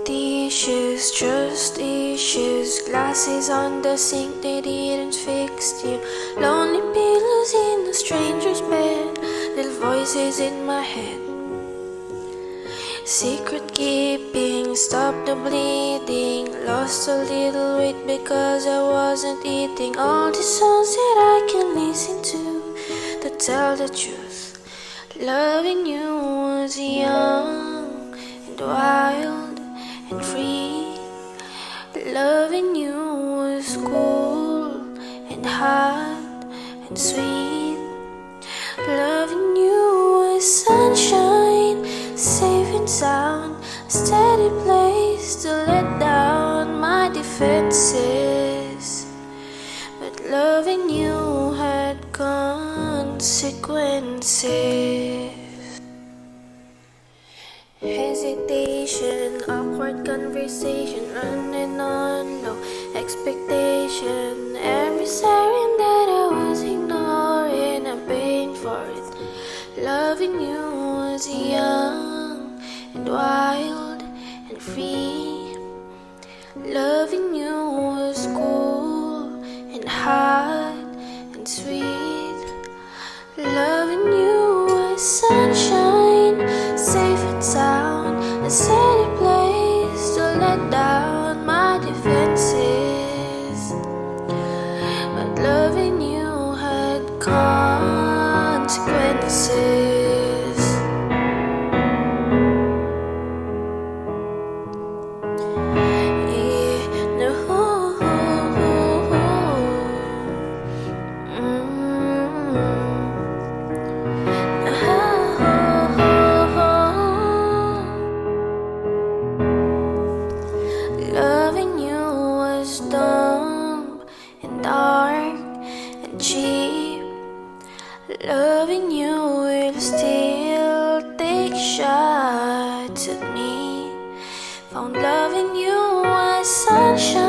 Dishes, just dishes, glasses on the sink, they didn't fix you. Lonely pillows in a stranger's bed, little voices in my head. Secret keeping, stop the bleeding. Lost a little weight because I wasn't eating. All the songs that I can listen to tell the truth. Loving you was young and wild and free. Loving you was cool and hot and sweet. Loving you was sunshine, safe and sound, a steady place to let down my defenses. But loving you had consequences. Hesitation, awkward conversation, running on low expectation. Every siren that I was ignoring, I'm paying for it. Loving you was young and wild and free. Loving you was cool and hot and sweet. Loving you was sunshine, safe and sound, a steady place to let down my defenses. But loving you had consequences. Loving you was dumb and dark and cheap. Loving you will still take shots at me. Found loving you was sunshine.